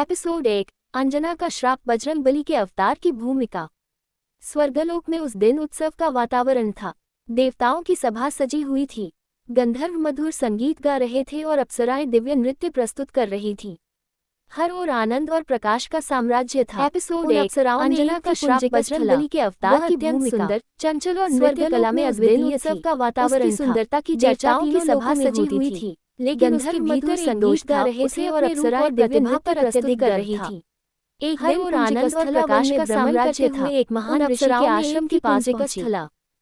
Episode 1 Anjana का श्राप बजरंग बली के अवतार की भूमिका। स्वर्गलोक में उस दिन उत्सव का वातावरण था। देवताओं की सभा सजी हुई थी। गंधर्व मधुर संगीत गा रहे थे और अप्सराएं दिव्य नृत्य प्रस्तुत कर रही थी। हर ओर आनंद और प्रकाश का साम्राज्य था। एपिसोड 1 अप्सराओं अंजना का श्राप बजरंग बली के अवतार की भूमिका। सुंदर, चंचल और नृत्य कला में अद्वितीय उत्सव का वातावरण था। सुंदरता की चर्चा की सभा सजी हुई थी, लेकिन उसके भीतर संगीत गा रहे थे और अप्सराएं दिव्य नृत्य प्रस्तुत कर रही थी। एक दिन और आनंद और प्रकाश का साम्राज्य था। एक महान ऋषि के आश्रम के पास पहुंची।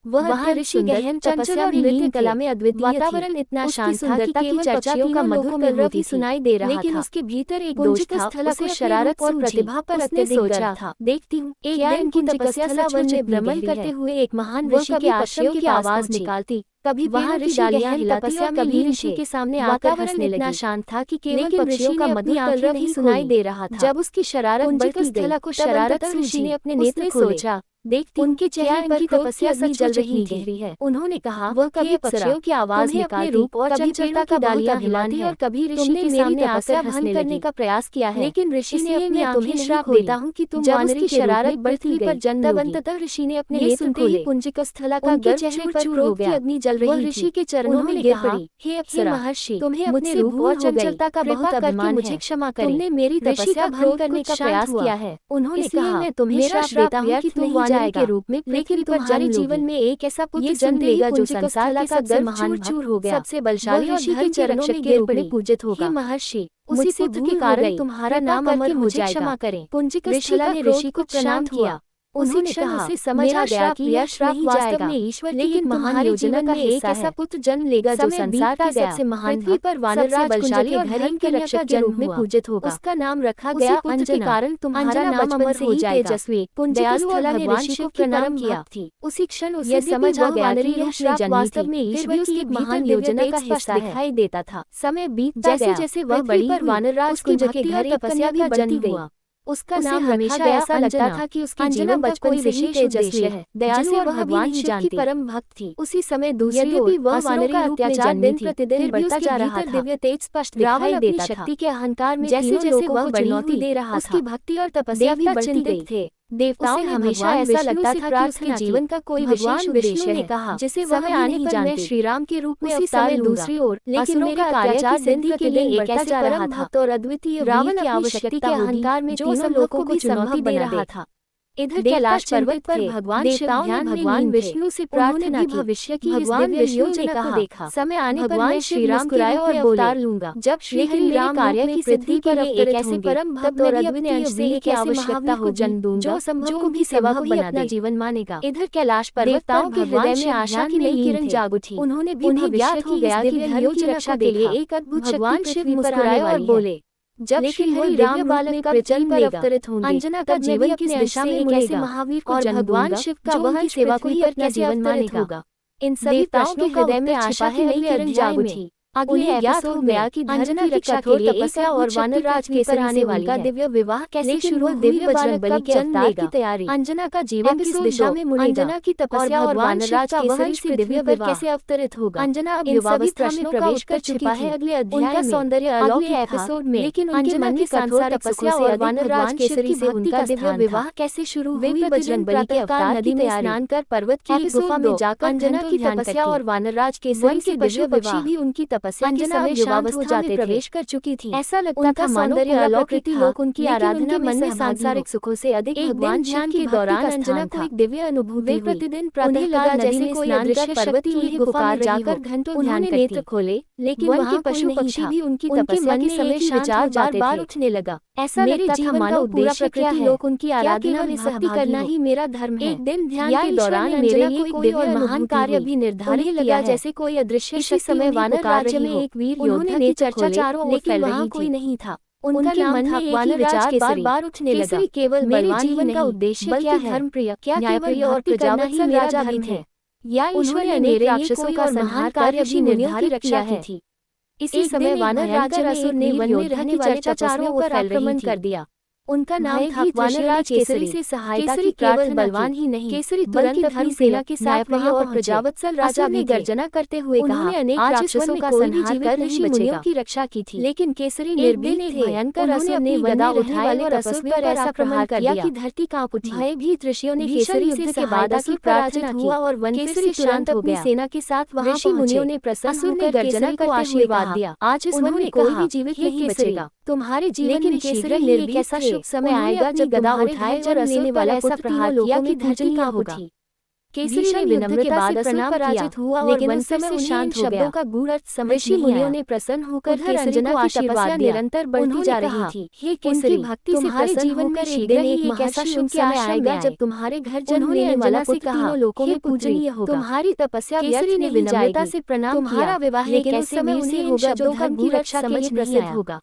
वह ऋषि गहन तपस्या और नृत्य कला में अद्वितीय वातावरण इतना शांत था कि केवल पक्षियों का मधुर कलरव ही सुनाई दे रहा था। लेकिन उसके भीतर एक दोष था, उसे शरारत और प्रतिभा पर अत्यधिक गर्व था। देखती हूँ एक दिन की तपस्या वन में भ्रमण करते हुए एक महान ऋषि के आश्रम की आवाज निकालती। कभी वहाँ डालियां हिलाती और कभी ऋषि के सामने आकर हंसने लगी। इतना शांत था कि केवल पक्षियों का मधुर कलरव ही सुनाई दे रहा था। जब उसकी शरारत बढ़ती गई, को शरारत ऋषि ने अपने नेत्र सोचा। देखती उनके चेहरे पर तपस्या सच जल रही है। उन्होंने कहा, वह कभी पक्षियों की आवाज निकालती, रूप और चंचलता का डालियां हिलाती और कभी ऋषि के सामने आकर हंसने करने का प्रयास किया है। लेकिन ऋषि ने अपनी आंखें श्राप देता हूँ कि तुम वानरी की शरारत बढ़ती गई, तब अंततः ऋषि ने अपने नेत्र खोले। पुंजिका स्थला का चेहरे पर क्रोध की अग्नि जल रही थी। ऋषि के चरणों में गिर पड़ी। हे अप्सरा महर्षि, तुम्हें अपने रूप और चंचलता का बहुत अभिमान है, मुझे क्षमा करें। तुमने मेरी तपस्या भंग करने का प्रयास किया है। उन्होंने कहा, मैं तुम्हें श्राप देता हूँ कि तुम वानरी के रूप में, लेकिन तुम्हारे जीवन में एक ऐसा पुत्र जन्म लेगा जो संसार का सबसे महान चूर हो गया, सबसे बलशाली और धर्म के रक्षक के रूप में पूजित होगा। हे महर्षि, उसी पुत्र के कारण तुम्हारा नाम अमर हो जाएगा। क्षमा करें। पुंजिका स्थला ने ऋषि को प्रणाम किया। उसी क्षण उसे समझ आ गया कि यह श्राप वास्तव में ईश्वर की एक महान योजना का एक ऐसा पुत्र जन्म लेगा जो संसार का सबसे महान, पृथ्वी पर वानरराज बलशाली और धर्म के रक्षक के रूप में पूजित होगा। उसका नाम रखा गया अंजना के कारण तुम्हारा नाम अमर हो जाएगा। तेजस्वी, पुंजिका स्थला ने ऋषि को प्रणाम किया। उसी क्षण उसे समझ आ गया कि यह श्राप वास्तव में ईश्वर की एक महान योजना का हिस्सा दिखाई देता था। समय बीतता गया, जैसे जैसे वह बड़ी पर वानरराज कुंज के घर एक कन्या भी बनती गई। उसका नाम हमेशा ऐसा लगता था कि उसकी जीवन बचपन से ही तेजस्वी है, दयालु और भगवान शिव की परम भक्त थी। उसी समय दूसरी ओर वह वानरी का अत्याचार दिन प्रतिदिन बढ़ता जा रहा था। दिव्य तेज स्पष्ट दिखाई देता था। शक्ति के अहंकार में जैसे जैसे वह चुनौती दे रहा था, उसकी भक्ति और तपस्या भी बढ़ती गई थे। देवताओं हमेशा ऐसा लगता था कि उसके जीवन का कोई विशेष उद्देश्य है, कहा जिसे वह आने पर मैं श्री राम के रूप में अवतार लूंगा। दूसरी ओर लेकिन मेरे अत्याचार सिद्धि के लिए एक ऐसा जा रहा था और अद्वितीय रावण की आवश्यकता के अहंकार में तीनों लोगों को चुनौती दे रहा था। इधर कैलाश पर्वत पर भगवान देवताओं ने भगवान विष्णु से प्रार्थना की भविष्य की भगवान विष्णु ने कहा, समय आने पर मैं श्री राम मुस्कुराए और अवतार लूंगा। जब श्री राम कार्य की सिद्धि के लिए एक ऐसे परम भक्त और अद्वितीय अंश की आवश्यकता हो जन्म दूंगा जो भी सेवा को अपना जीवन मानेगा। इधर कैलाश पर्वताओं के हृदय में आशा की नई किरण जाग उठी। उन्होंने भी ज्ञात हो गया कि धर्म की रक्षा के लिए एक अद्भुत भगवान शिव मुस्कुराए और बोले, जब श्री राम बालक का पृथ्वी पर अवतरित होंगे, अंजना का जीवन किस दिशा में कैसे महावीर और भगवान शिव का वह सेवा को ही अपना जीवन मानेगा। इन सभी प्रश्नों के हृदय में आशा की नई किरण जाग उठी। अगले एपिसोड हो गया कि अंजना की रक्षा के लिए तपस्या और वानरराज के आने वाली का दिव्य विवाह कैसे शुरू हुआ। दिव्य बजरंग बली के अवतार की तैयारी, अंजना का जीवन किस दिशा में मुड़ेगा, अंजना की तपस्या और वानरराज का वह से दिव्य विवाह कैसे अवतरित होगा। अंजना अब युवावस्था में प्रवेश कर चुका है। अगले अध्याय का सौंदर्य अलौकिक एपिसोड में, लेकिन अंजना की कठोर तपस्या और वानरराज केसरी से उनका दिव्य विवाह कैसे शुरू हुई। बजरंग बली के अवतार नदी में स्नान कर पर्वत की गुफा में जाकर अंजना की तपस्या और वानरराज केसरी से दिव्य विवाह भी उनकी तपस्या अंजना अब युवावस्था में प्रवेश कर चुकी थी। ऐसा लगता था सौंदर्य अलौकिक लोग उनकी आराधना मन में सांसारिक सुखों से अधिक भगवान ध्यान के दौरान अंजना को एक दिव्य अनुभूति हुई। प्रतिदिन प्रातः लगा जैसे कोई अदृश्य पर्वत की गुफा में जाकर घंटों ध्यान नेत्र खोले, लेकिन वहाँ पशु पक्षी भी उनकी तपस्या के समय विचार बार-बार उठने लगा। ऐसा लगता था मानो पूरा प्रकृति लोक उनकी आराधना में भक्ति करना ही मेरा धर्म है। एक दिन ध्यान के दौरान मेरे लिए कोई और महान कार्य भी निर्धारित किया, जैसे कोई अदृश्य शक्ति समय वानर राज्य में एक वीर योद्धा की चर्चा चारों ओर फैल रही थी। कोई नहीं था। उनका मन में एक ही विचार बार-बार उठने लगा, केवल मेरे जीवन का उद्देश्य क्या है, धर्म प्रिय, क्या न्यायप्रिय और प्रजावत ही मेरा धर्म है, या ईश्वर ने मेरे राक्षसों का महान कार्य भी निर्धारित किया है। इसी समय वानर राजा असुर ने वन में रहने वाले चारों ओर आक्रमण कर दिया। उनका नाम था वानरराज केसरी से सहायता की केवल बलवान ही नहीं, केसरी तुरंत धर्म सेना के साथ वहां और प्रजावत्सल राजा ने गर्जना करते हुए कहा, अनेक राक्षसों का संहार कर ऋषि मुनियों की रक्षा की थी, लेकिन केसरी निर्भीक थे। भयंकर असुर ने गदा उठाए और असुर पर ऐसा प्रहार किया कि धरती कांप उठी। भयभीत ऋषियों ने केसरी से सहायता की प्रार्थना हुआ और वन फिर से शांत हो गया। सेना के साथ वहां ऋषि मुनियों ने प्रसन्न होकर गर्जना को आशीर्वाद दिया। आज इस वन में कोई भी जीवित नहीं बचेगा, तुम्हारे जीवन में शीघ्र ही एक ऐसा शुभ समय आएगा जब गदा उठाए और लेने वाला ऐसा प्रहार किया कि धरती कांप उठी। केसरी ने विनम्रता से प्रणाम पराजित हुआ, लेकिन उस समय शांत शब्दों का गूढ़ अर्थ समझ ऋषि मुनियों ने प्रसन्न होकर केसरी को आशीर्वाद निरंतर बढ़ती जा रही थी। हे केसरी, भक्ति से तुम्हारे जीवन में एक दिन एक ऐसा शुभ समय आएगा जब तुम्हारे घर जन्म लेने वाला पुत्र तीनों लोकों में पूजनीय होगा। तुम्हारी तपस्या केसरी ने विनम्रता से प्रणाम किया। तुम्हारा विवाह एक ऐसे समय उन्हें होगा जो धर्म की रक्षा के लिए प्रसिद्ध होगा।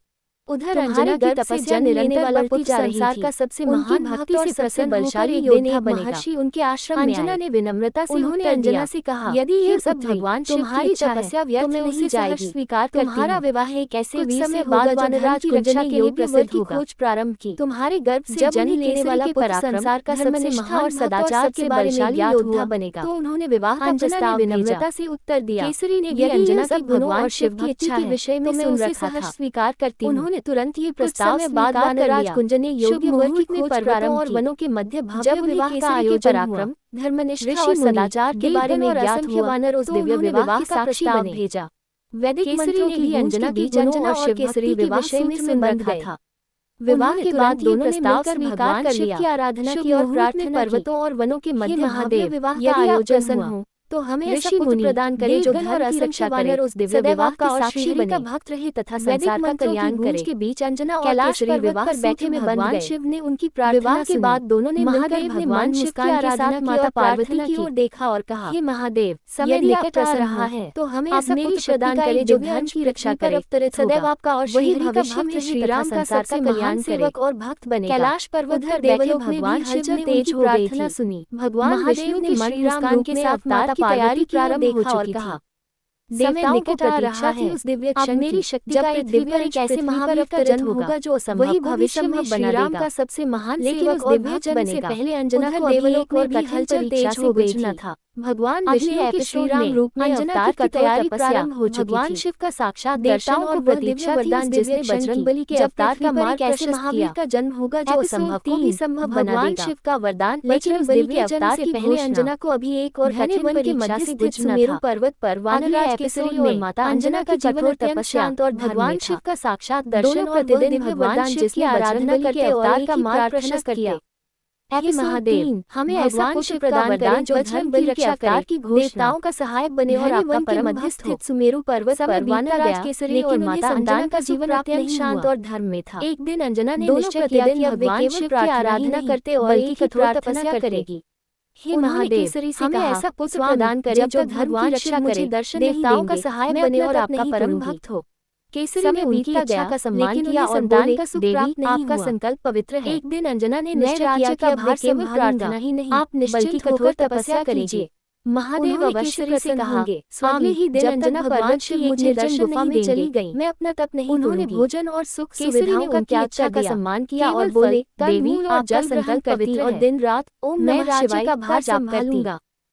उधर अंजना की तपस्या निरंतर वाला पुत्र संसार का सबसे महान भक्त और सबसे बलशाली योद्धा बनेगा। महर्षि उनके आश्रम में अंजना ने विनम्रता से उन्होंने अंजना से कहा, यदि ये सब भगवान तुम्हारी तपस्या व्यर्थ नहीं जाएगी, स्वीकार कर तुम्हारा विवाह एक ऐसे वीर से बाद वानरराज की रक्षा के लिए प्रसिद्ध होगा। खोज प्रारंभ की। तुम्हारे गर्भ से जन्म लेने वाला पुत्र संसार का सबसे महान और सदाचार के बलशाली योद्धा बनेगा। तो उन्होंने विवाह का प्रस्ताव विनम्रता से उत्तर दिया। केसरी ने भी अंजना की गुणों और शिव की इच्छा के विषय में सुन रखा था, स्वीकार करती हूँ। तुरंत ये प्रस्ताव बाद वानरराज कुंज ने योगी मुहूर्त में पर्वतों और वनों के मध्य भव्य विवाह का आयोजन पराक्रम, धर्मनिष्ठा और सदाचार के बारे में ज्ञात हुआ। वानर उस दिव्य विवाह का प्रस्ताव भेजा। वैदिक मंत्रों की अंजना की अंजना और केसरी विवाह से सुन रखा था। विवाह के बाद दोनों ने मिलकर भगवान शिव की आराधना की और प्रार्थना पर्वतों और वनों के मध्य महादेव विवाह का आयोजन हो तो हमें ऐसा पुत्र प्रदान करे जो धर्म की रक्षा करे, उस दिव्य विवाह का साक्षी का भक्त रहे तथा संसार का कल्याण करे। के बीच अंजना और कैलाश पर्वत पर बैठे में भगवान शिव ने उनकी प्रार्थना के बाद दोनों ने महादेव ने भगवान शिव की आराधना माता पार्वती की ओर देखा और कहा, हे महादेव, समय निकट आ रहा है तो हमें ऐसा पुत्र प्रदान करे जो धर्म की रक्षा करे, सदैव आपका और वही भविष्य में श्री राम संसार का कल्याण सेवक और भक्त बने। कैलाश पर्वत पर देवलोक में भी हलचल तेज हो गई थी। सुनी भगवान महादेव ने मन मुस्कान के साथ माता तैयारी प्रारंभ हो चुकी थी। देवताओं को आ रहा है उस दिव्य क्षण मेरी शक्ति का एक दिव्य एक ऐसे महावीर का जन्म होगा जो वही भविष्य में श्री राम का सबसे महान सेवक और भक्त बनेगा। पहले अंजना को देवलोक में भी हलचल तेज हो गई थी। भगवान विष्णु के श्री राम रूप में अंजना की तैयारी प्रारंभ हो चुकी थी। भगवान शिव का साक्षात दर्शन और प्रतीक्षा वरदान जिसने बजरंग बली के अवतार का मार्ग कैसे महावीर का जन्म होगा जो असंभव को भी संभव बना देगा। भगवान शिव का वरदान लेकिन उस दिव्य अवतार से पहले अंजना को अभी एक और घने वन के मध्य स्थित सुमेरु पर्वत पर वानरराज केसरी और माता अंजना का कठोर तपस्या और भगवान शिव का साक्षात दर्शन और प्रतिदिन भगवान जिसकी आराधना करके अवतार का मार्ग प्रशस्त किया। हे महादेव, हमें ऐसा पुत्र प्रदान करें जो धर्म की रक्षा करे, देवताओं का सहायक बने और आपका परम भक्त स्थित सुमेरु पर्वत पर वानरराज केसरी और माता अंजना का जीवन अत्यंत शांत और धर्म में था। एक दिन अंजना ने निश्चय किया कि भगवान शिव की आराधना करते और बल्कि कठोर तपस्या करेगी। हे महादेव, हमें ऐसा पुत्र प्रदान करें जो धर्म की रक्षा करे, देवताओं का सहायक बने और आपका परम भक्त हो। केसरी ने उनकी इच्छा का सम्मान किया और दान का सुख प्राप्त नहीं हुआ। आपका संकल्प पवित्र है। एक दिन अंजना ने निश्चय किया कि अब केवल प्रार्थना ही नहीं, आप निश्चित कठोर तपस्या कीजिए। महादेव अवश्य प्रसन्न होंगे। अगले ही दिन अंजना भगवान शिव मुझे निर्जन गुफा में चली गई। मैं अपना तप नहीं उन्होंने भोजन और सुख सुविधाओं का इच्छा का सम्मान किया और बोले, देवी आप जल संकल्प करती और दिन रात ओम नमः शिवाय का भार जाप करती।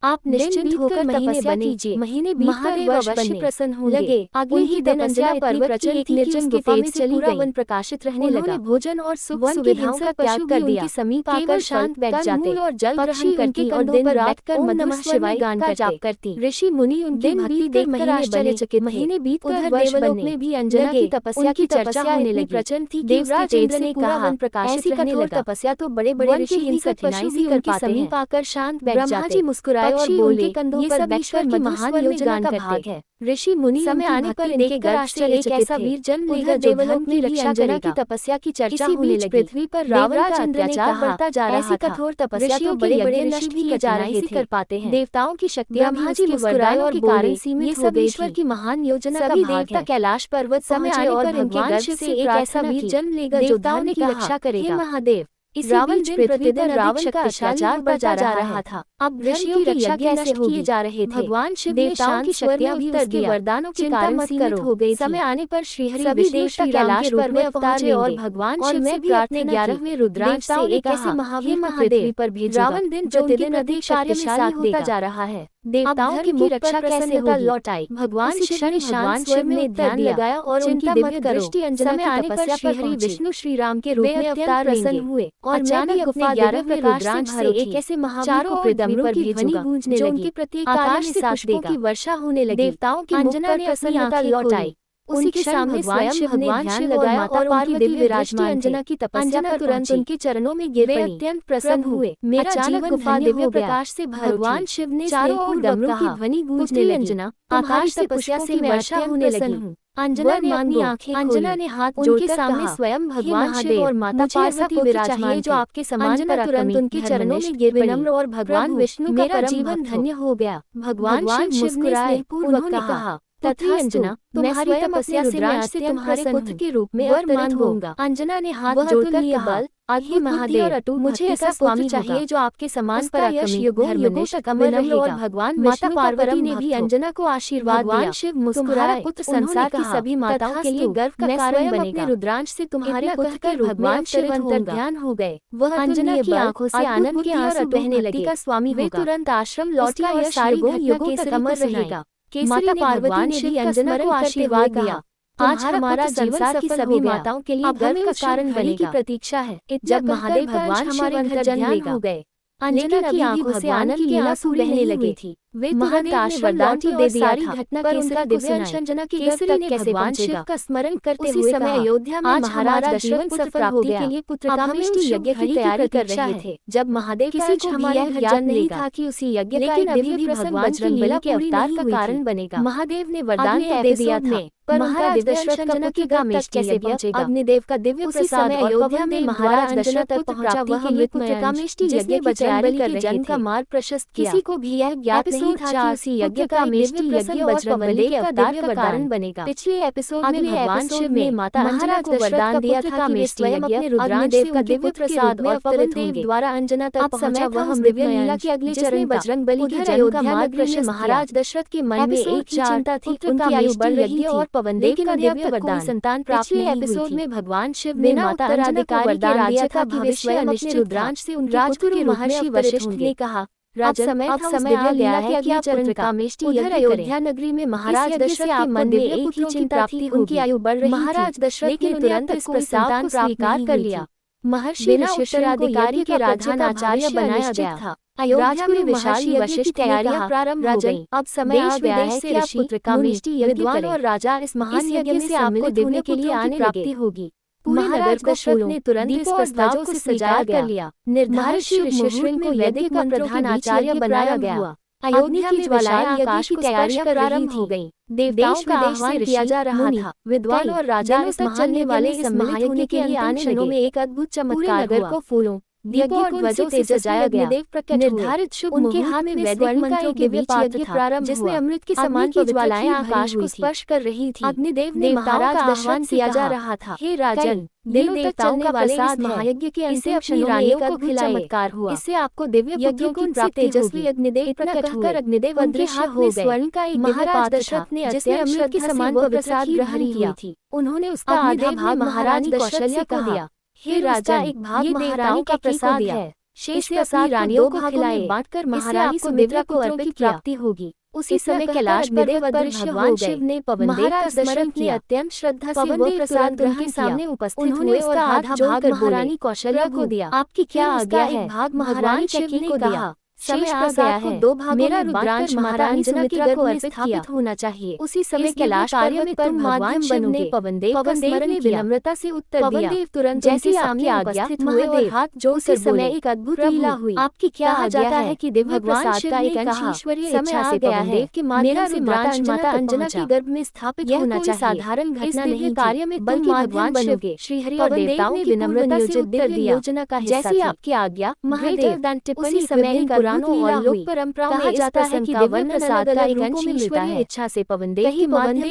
आप निश्चिंत होकर तपस्या कीजिए। महीने बीतकर वर्ष अवश्य प्रसन्न होने लगे। अगले ही दिन अंजना पर्वत की एक निर्जन गुफा में चली गई। वन प्रकाशित रहने लगा। भोजन और सुख सुविधाओं का त्याग कर दिया। समीप आकर शांत बैठ जाते और जल ग्रहण करती और दिन रात कर ओम नमः शिवाय गान का जाप करती। ऋषि मुनि उनकी भक्ति देखकर आश्चर्यचकित। महीने बीतकर देवलोक में भी अंजना की तपस्या की चर्चा होने लगी। प्रचंड थी। देवराज इंद्र ने कहा, वन प्रकाशित रहने लगा। तपस्या तो बड़े बड़े ऋषि इन कठिनाई से कर पाते हैं। समीप आकर शांत बैठ जाते। ब्रह्मा जी मुस्कुराए और बोले, कंधों पर बैठकर की महान योजना का भाग है। ऋषि मुनि समय आने पर इनके गर्भ से एक ऐसा वीर जन्म लेगा जो देवलोक में रक्षा अंजना की तपस्या की चर्चा होने लगी। पृथ्वी पर रावण का अत्याचार बढ़ता जा रहा था। कठोर तपस्या तो बड़े बड़े नष्ट भी जा रहे थे कर पाते हैं। देवताओं की शक्तियां ब्रह्मा जी मुस्कुराए और बोले, ये सब ईश्वर की महान योजना का भाग है। कैलाश पर्वत समय आने पर इनके गर्भ से एक ऐसा वीर जन्म लेगा जो धर्म की रक्षा करेगा। महादेव, इस रावण दिन प्रतिदिन रावण का अत्याचार बढ़ता जा रहा था। अब ऋषियों की रक्षा कैसे किए जा रहे थे। भगवान शिव ने शांत शक्तियां भी उसके वरदानों के कारण सीमित हो गई। समय आने पर श्रीहरि विष्णु श्री कैलाश पर्वत पहुंचे और भगवान शिव से प्रार्थना 11वें रुद्रांश से एक ऐसे महावीर को पृथ्वी पर भेजा। रावण दिन प्रतिदिन अधिक शक्तिशाली होता जा रहा है। देवताओं की रक्षा कैसे होगी। लौट आई। भगवान शिव ने शांत शिव ने ध्यान लगाया और उनकी दिव्य दृष्टि अंजना की तपस्या पर श्रीहरि विष्णु श्री राम के रूप में अवतार प्रसन्न हुए और अचानक गुफा 11वें रुद्रांश से एक ऐसे महावीर को पृथ्वी पर ध्वनि गूंजने लगी। उनके प्रत्येक आकाश से पुष्पों की वर्षा होने लगी। देवताओं की अंजना ने प्रसन्नता लौट आई। उनके सामने भगवान शिव ने ध्यान लगाया और उनकी दिव्य विराजमान अंजना की तपस्या पर तुरंत उनके चरणों में गिर पड़ी। अत्यंत प्रसन्न हुए। मेरा जीवन गुफा दिव्य प्रकाश से भगवान शिव ने चारों ओर डमरू की ध्वनि गूंजने लगी। अंजना आकाश से तपस्या से वर्षा होने लगी। अंजना ने अपनी आंखें अंजना ने हाथ जोड़कर सामने स्वयं भगवान शिव और माता पार्वती विराजमान जो आपके समान तुरंत उनके चरणों में गिर विनम्र और भगवान विष्णु का जीवन धन्य हो गया। भगवान शिव मुस्कुराए। उन्होंने कहा तथी अंजना तुम्हारी तपस्या से मैं आज से तुम्हारे पुत्र के रूप में वर मांगूंगा। अंजना ने हाथ जोड़कर कहा हे महादेव मुझे ऐसा स्वामी चाहिए जो आपके समान पराक्रमी युगों तक अमर रहेगा। और भगवान माता पार्वती ने भी अंजना को आशीर्वाद दिया। शिव मुस्कुराया पुत्र संसार की सभी माताओं के लिए गर्व का कारण बनेगा। रुद्रांश से तुम्हारे पुत्र के भगवान शिव अंतर्ध्यान हो गए। वह अंजना की आंखों से आनंद के आंसू बहने लगे का स्वामी वे तुरंत आश्रम लौटा और सारी युगों तक अमर रहेगा। माता पार्वती ने भी अंजना को आशीर्वाद दिया। आज हमारा संसार की सभी माताओं के लिए गर्व का कारण बनने की प्रतीक्षा है। जब महादेव भगवान हमारे घर जन्म हो गए अंजना की आंखों से आनंद के आंसू बहने लगे थी। वे महादेव ने वरदान तो दे दिया था पर उनका दिव्य अंश अंजना की केसरी ने भगवान शिव का स्मरण करते हुए समय अयोध्या में महाराज दशरथ पुत्र प्राप्ति के लिए पुत्रकामेष्टि यज्ञ की तैयारी कर रहे थे। जब महादेव किसी को हमारे घर याद नहीं था कि उसी यज्ञ का अभी भी भगवान बजरंगबली के अवतार का कारण बनेगा। महादेव ने वरदान तो दे दिया था पर महाराज दशरथ अंजना की कामेष्टि कैसे पहुंचेगा। अग्निदेव का दिव्य प्रसाद अयोध्या में महाराज दशरथ तक पहुंचा। वह पुत्रकामेष्टि यज्ञ बजरंगबली के जन्म का मार्ग प्रशस्त किया। किसी को भी यह ज्ञात नहीं था कि उसी यज्ञ का दिव्य यज्ञ और बजरंगबली के अवतार का कारण बनेगा। पिछले एपिसोड में भगवान शिव ने माता अंजना को वरदान दिया था कि स्वयं अपने रुद्रांश का दिव्य प्रसाद और पवन देव द्वारा अंजना तक पहुंचा। वह दिव्य लीला के अगले चरण बजरंगबली के जन्म का मार्ग प्रशस्त। महाराज दशरथ के मन में एक ही चिंता थी उनकी आयु बढ़ रही थी और पवन देव का दिव्य वरदान संतान प्राप्त नहीं एपिसोड में भगवान शिव ने माता अंजना को वरदान दिया था कि वे स्वयं अपने रुद्रांश से उन राजगुरु महर्षि वशिष्ठ ने कहा राजन अब समय आ गया है कि आप पुत्रकामेष्टि उधर अयोध्या नगरी में महाराज दशरथ के मन में एक ही चिंता थी उनकी आयु बढ़ रही। महाराज दशरथ ने तुरंत इस प्रस्ताव को स्वीकार कर लिया। महर्षि उत्तराधिकारी के राजनाचार्य बनाया गया था। अयोध्या में विशाल यज्ञ की तैयारियां प्रारंभ हो गईं। अब समय आ गया है कि आप पुत्रकामेष्टि विद्वान और राजा इस महान यज्ञ से आपको दिव्य के लिए आने प्राप्ति होगी। महाराज दशरथ ने तुरंत इस प्रस्ताव से स्वीकार कर लिया। निर्धारित मुहूर्त को यज्ञ का प्रधान आचार्य बनाया गया। अयोध्या में ज्वालाएं आकाश की तैयारियां प्रारंभ हो गईं। देवताओं का आह्वान किया जा रहा था। विद्वान और राजा इस महान वाले इस महायज्ञ के लिए आने लगे। में एक अद्भुत चमत्कार नगर को फूलों दीपों और ध्वजों से सजाया गया। निर्धारित शुभ उनके हाथ में वैदिक मंत्रों के बीच यज्ञ प्रारंभ जिसमें अमृत के समान ज्वालाएं आकाश को स्पर्श कर रही थी। अग्निदेव ने महाराज दशरथ किया जा रहा था हे राजन दिनों तक चलने वाले इस महायज्ञ के अंतिम क्षणों में एक अद्भुत चमत्कार हुआ। इससे आपको दिव्य यज्ञ की प्राप्ति तेजस्वी अग्निदेव प्रकट कहकर अग्निदेव अदृश्य हो गए। स्वर्ण का एक महाराज दशरथ ने जिसमें अमृत के समान प्रसाद ग्रहण किया थी। उन्होंने उसका आधा भाग महाराज कौशल्या को दिया। हे राजा एक भाग महारानी का प्रसाद है शेष प्रसाद रानियों को खिलाए बांटकर महारानी को दिव्य को अर्पित प्राप्ति होगी। उसी समय कैलाश में देव अदृश्य भगवान शिव ने पवन देव का स्मरण किया। अत्यंत श्रद्धा से वो प्रसाद उनके सामने उपस्थित हुए और आधा भाग महारानी कौशल्या को दिया। आपकी क्या आज्ञा है। भाग महारानी शिव ने कहा समय आ गया है। दो भागों मेरा रुद्रांश महारानी सुमित्रा को अर्पित होना चाहिए। उसी समय कैलाश कार्य में तुम माध्यम बनोगे। पवन देव ने विनम्रता से उत्तर दिया। तुरंत जैसे सामने उपस्थित हुए और हाथ जोड़ कर समय एक अद्भुत लीला हुई। आपकी क्या आज्ञा है कि दिव्य प्रसाद का एक अंश ईश्वरीय इच्छा से पवन देव के माध्यम से माता अंजना के गर्भ में स्थापित होना चाहिए। साधारण घटना नहीं कार्य में बल्कि भगवान बनोगे। श्रीहरि और देवताओं ने विनम्रता से उत्तर दिया योजना का जैसी आपकी आज्ञा महादेव। उसी समय पुराणों और लोक परंपराओं में जाता है कि दिव्य प्रसाद का एक अंश ईश्वरीय इच्छा से पवन देव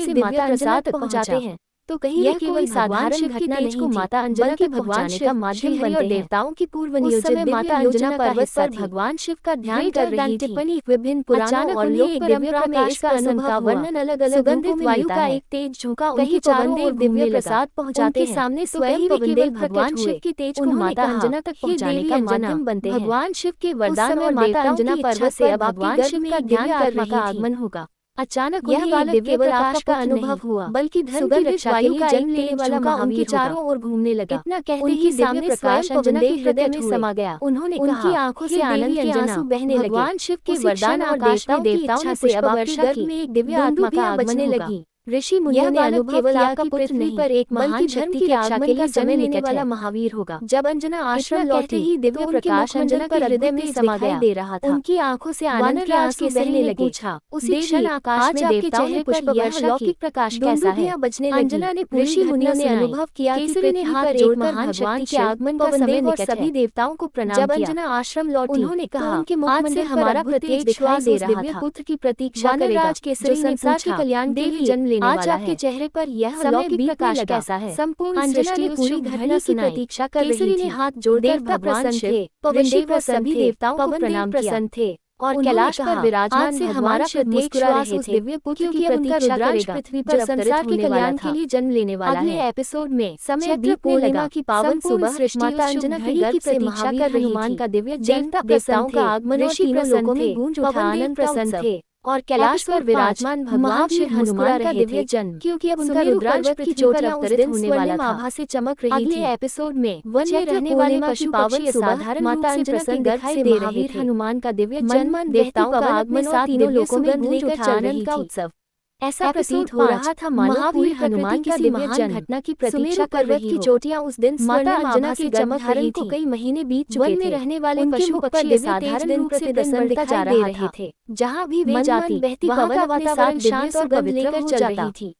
से माता अंजना तक पहुंचाते हैं। तो कहीं यह केवल साधारण घटना नहीं थी, माता अंजना के भगवान शिव का माध्यम बनते हैं। देवताओं की पूर्व नियोजित माता अंजना पर्वत पर भगवान शिव का ध्यान कर रही थी। विभिन्न पुराणों और लोक परंपरा में इसका अनुभव का वर्णन अलग-अलग सुगंधित वायु का एक तेज झोंका उनके चारों ओर दिव्य प्रसाद पहुंचाते हैं। सामने स्वयं पवनदेव भगवान शिव के तेज को माता अंजना तक पहुंचाने का माध्यम बनते हैं। भगवान शिव के वरदान और माता अंजना पर्वत से अब भगवान शिव का ध्यान कर रही का आगमन होगा। अचानक यह बालक केवल आकाश का अनुभव हुआ, बल्कि धर्म की रक्षा के लिए जन्म लेने वाला महावीर चारों ओर घूमने लगा। इतना कहते ही सामने प्रकाश अंजना के हृदय में समा गया। उन्होंने उनकी आंखों से आनंद के आंसू बहने लगे। भगवान शिव के वरदान और देवताओं से अब आपकी गर्भ में एक दिव्य आत्मा का आगमन लगी। ऋषि मुनियों ने अनुभव किया कि पृथ्वी पर एक महान शक्ति की रक्षा के लिए जन्म लेने वाला महावीर होगा। जब अंजना आश्रम लौटी ही दिव्य प्रकाश अंजना के हृदय में समा गया दे रहा था। उनकी आंखों से आनंद के आंसू बहने लगे। उसी क्षण आकाश में देवताओं ने पुष्प वर्षा लौकिक प्रकाश कैसा है बजने लगी। अंजना ने ऋषि मुनियों ने अनुभव किया कि पृथ्वी ने हाथ जोड़कर महान शक्ति के आगमन का समय निकट है। सभी देवताओं को प्रणाम किया। जब अंजना आश्रम लौटी उन्होंने कहा उनके मुख से हमारा प्रत्येक श्वास दे रहा था पुत्र की प्रतीक्षा करेगा जो संसार के कल्याण के लिए जन्म लेने वाला है। चेहरे पर यह लौकिक प्रकाश कैसा है। संपूर्ण सृष्टि पूरी घटना की प्रतीक्षा कर रही थी। केसरी ने हाथ जोड़कर भगवान शिव, पवनदेव और सभी देवताओं को प्रणाम प्रसन्न थे और कैलाश पर विराजमान से हमारा प्रत्येक श्वास उस दिव्य पुत्र की प्रतीक्षा करेगा पृथ्वी पर संसार के कल्याण के लिए जन्म लेने वाला है। अगले एपिसोड में समय बीतने लगा कि पावन सुबह माता अंजना के गर्भ से महावीर हनुमान का दिव्य देवता देवताओं का आगमन ऋषि तीनों लोकों में गूंज उठा आनंद प्रसन्न थे और कैलाश पर विराजमान भगवान शिव हनुमान का दिव्य जन्म, क्योंकि अब उनका रुद्राक्ष पृथ्वी पर अवतरित होने वाला था। आभा से चमक रही थी। अगले एपिसोड में वन में रहने वाले पशु पावन साधारण माता अंजना के गर्भ से महावीर हनुमान का दिव्य जन्म, देवताओं का आगमन और तीनों लोकों में गूंज उठा आनंद का उत्सव। ऐसा प्रतीत हो रहा था महावीर हनुमान का दिव्य जन्म घटना की प्रतीक्षा कर रही की चोटियां उस दिन माता अंजना की चमक धारण को कई महीने बीत चुके थे। वन में रहने वाले पशु पक्षी साधारण रूप से प्रसन्न दिखा रहे थे। जहाँ भी वे जाती वहाँ का वातावरण शांत और पवित्र हो जाता थी।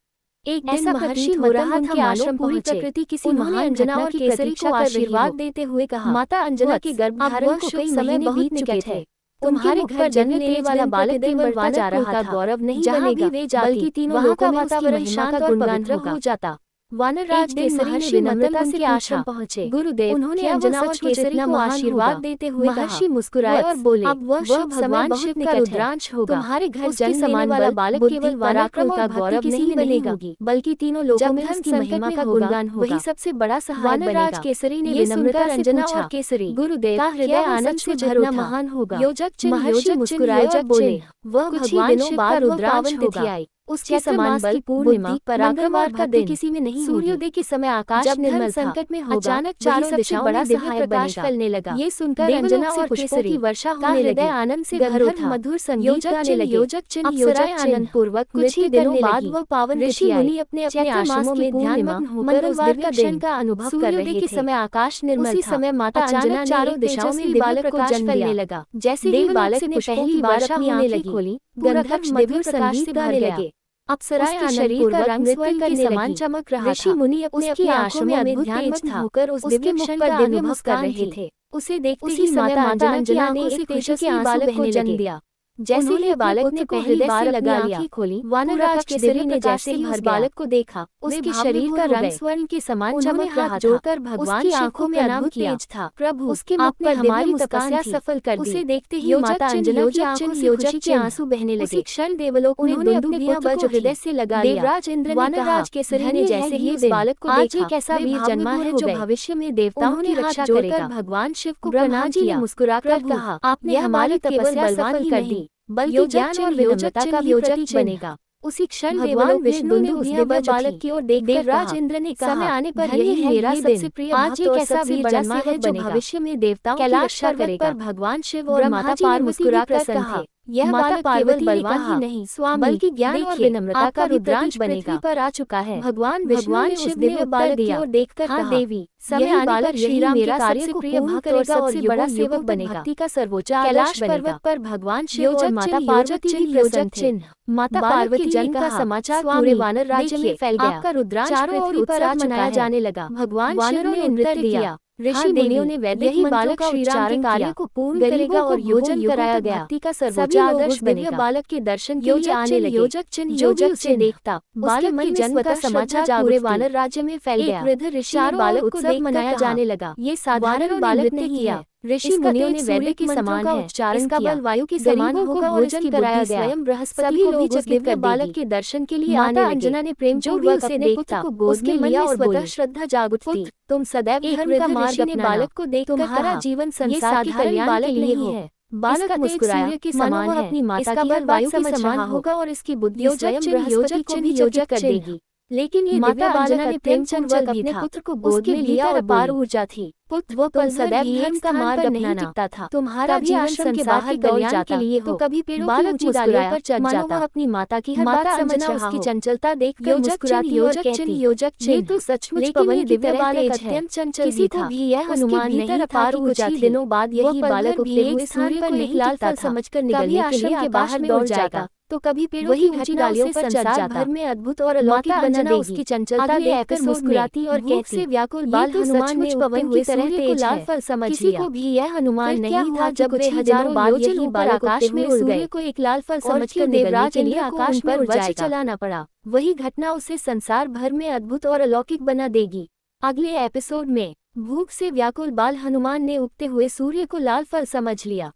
एक दिन महर्षि हो रहा था आश्रम पूरी प्रकृति किसी महान अंजना और केसरी को आशीर्वाद देते हुए कहा, माता अंजना के गर्भधारण को कई महीने बीत चुके थे। तुम्हारे घर जन्म लेने वाला बालक केवल जा रहा था। गौरव नहीं बनेगा बल्कि तीनों लोगों में वातावरण शांत और पवित्र हो जाता। वानर राज केसरी ने विनम्रता से आश्रम पहुंचे। गुरुदेव उन्होंने अंजना और केसरी को आशीर्वाद देते हुए महर्षि मुस्कुराए और बोले, अब वह भगवान शिव का रुद्रांश होगा। तुम्हारे घर जन्म लेने वाला बालक केवल पराक्रम और गौरव नहीं बनेगा बल्कि तीनों लोगों में उसकी महिमा का गुणगान होगा। वही सबसे बड़ा सहायक बनेगा। वानर राज केसरी ने विनम्रता से अंजना और केसरी गुरुदेव का हृदय आनंद से भरना महान होगा। योजक महर्षि मुस्कुराए और बोले, वह भगवान शिव का रुद्रांश होगा। उसके समान बल, पूर्णिमा, पराक्रम और भक्ति किसी में नहीं। सूर्योदय के समय आकाश जब निर्मल संकट में होगा, अचानक चारों दिशाओं में दिव्य प्रकाश फैलने लगा। ये सुनकर अंजना और पुष्पों की वर्षा होने लगी। हृदय आनंद से भर उठा। मधुर संगीत गाने लगे। अप्सराएं आनंद पूर्वक कुछ ही दिनों बाद वह पावन ऋषि मुनि अपने अपने आश्रमों में ध्यानमग्न होकर उस दिव्य क्षण का अनुभव कर रहे थे। सूर्योदय के समय आकाश निर्मल था। उसी समय माता अंजना चारों दिशाओं में बालक को जन्म फैलने लगा। जैसे ही बालक ने पहली बार अपनी आंखें खोली, गंधर्व मधुर प्रकाश से गाने लगे। अप्सराएं शरीर का रंग स्वर्ण के समान चमक रहा था। ऋषि मुनि अपने आंखों में अद्भुत तेज होकर उस दिव्य क्षण का अनुभव कर रहे थे। उसे देखते ही माता अंजना ने एक तेजस्वी बालक को जन्म दिया। जैसे ही बालक ने पहली बार लगा लिया खोली, वानर राज केसरी ने जैसे ही उस बालक को देखा, उसके शरीर का रंग स्वर्ण के समान चमक रहा था। जोड़कर भगवान की आंखों में अद्भुत तेज था। प्रभु उसके मुख पर हमारी तपस्या सफल कर दी। उसे देखते ही माता अंजना की आंखों से खुशी के आंसू बहने लगे। उसी क्षण देवलोक उन्होंने अपने पुत्र को हृदय से लगा लिया। देवराज इंद्र ने वानर राज केसरी ने जैसे ही उस बालक को देखा, कैसा वीर जन्मा है जो भविष्य में देवताओं की रक्षा करेगा। भगवान शिव को प्रणाम किया, मुस्कुराकर कहा, आपने हमारी तपस्या सफल कर दी बल्कि ज्ञान और विनम्रता का योजक बनेगा। उसी क्षण भगवान विष्णु ने उस दिव्य बालक की ओर देखकर देवराज इंद्र ने कहा, समय आने पर यही है मेरा सबसे प्रिय आज एक ऐसा वीर जन्मा है जो भविष्य में देवताओं की रक्षा करेगा। भगवान शिव और माता पार्वती मुस्कुराकर कहा, यह माता पार्वती बलवान ही नहीं स्वामी बल्कि ज्ञान और विनम्रता का रुद्रांश बनेगा पर आ चुका है। भगवान शिव ने बालक की ओर देखकर कहा, देवी समय आने पर श्री राम मेरा कार्य को पूर्ण करेगा और सबसे बड़ा सेवक बनेगा। भक्ति का सर्वोच्च कैलाश पर्वत पर भगवान शिव और माता पार्वती भी प्रसन्न थे। माता पार्वती जन्म का समाचार पूरे वानर राज्य में फैल गया। आपका रुद्रांश चारों ओर पर मनाया जाने लगा। भगवान शिव ने नृत्य दिया, ऋषि मुनियों ने वैदिक बालक श्री राम के कार्य को पूर्ण करेगा और भोजन कराया गया। भक्ति का सर्वोच्च आदर्श दिव्य बालक के दर्शन के लिए आने लगे। योजक चिन्ह जो भी उसे देखता, बालक के जन्म का समाचार पूरे वानर राज्य में फैल गया। एक वृद्ध ऋषि ने बालक को देखकर मनाया जाने लगा, ये साधारण बालक नहीं है। ऋषि मुनियों ने वैदिक के समान है, इसका बल वायु के समान होगा और इसकी कराया गया। स्वयं बृहस्पति को भी चकित कर बालक के दर्शन के लिए माता अंजना ने प्रेम पूर्वक अपने पुत्र को गोद में लिया और स्वतः श्रद्धा जाग उठती। तुम सदैव धर्म का मार्ग अपनाना। बालक को देख तुम्हारा जीवन संसार के कल्याण के लिए है। बालक मुस्कुराया, सूर्य के समान है, अपनी माता की हर बात के समान होगा और इसकी बुद्धि स्वयं बृहस्पति को भी योजक कर देगी। लेकिन ये माता अंजना ने प्रेमपूर्वक अपने पुत्र को गोद में लिया और अपार ऊर्जा थी। पुत्र वो पल सदैव धर्म का मार्ग नहीं टिकता था। तुम्हारा जीवन संसार के कल्याण के लिए हो। तो कभी पेड़ों की ऊंची डालियों पर चढ़ जाता, अपनी माता की हर बात समझ रहा हो। उसकी चंचलता देखकर मुस्कुराती और कहती, योजक चिन्ह तो सचमुच पवन की तरह तेज है। किसी को भी यह अनुमान नहीं था कि कुछ ही दिनों बाद यही बालक उगते हुए सूर्य पर एक लाल फल समझकर निकलने के लिए आकाश में उड़ जाएगा। तो कभी पेड़ों की ऊंची डालियों पर संसार भर में अद्भुत और अलौकिक बना देगी। उसकी चंचलता देखकर मुस्कुराती और कहती, से व्याकुल बाल हनुमान ने पवन की तरह तेज लाल फल समझ लिया। किसी को भी यह अनुमान नहीं था जब वे हजारों बाद यही बाल आकाश में उड़ गए। को एक लाल फल समझकर देवराज के लिए आकाश पर वज्र चलाना पड़ा। वही घटना उसे संसार भर में अद्भुत और अलौकिक बना देगी। अगले एपिसोड में भूख से व्याकुल बाल हनुमान ने उगते हुए सूर्य को लाल फल समझ लिया।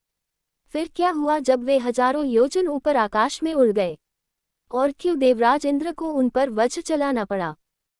फिर क्या हुआ जब वे हजारों योजन ऊपर आकाश में उड़ गए, और क्यों देवराज इंद्र को उन पर वज्र चलाना पड़ा।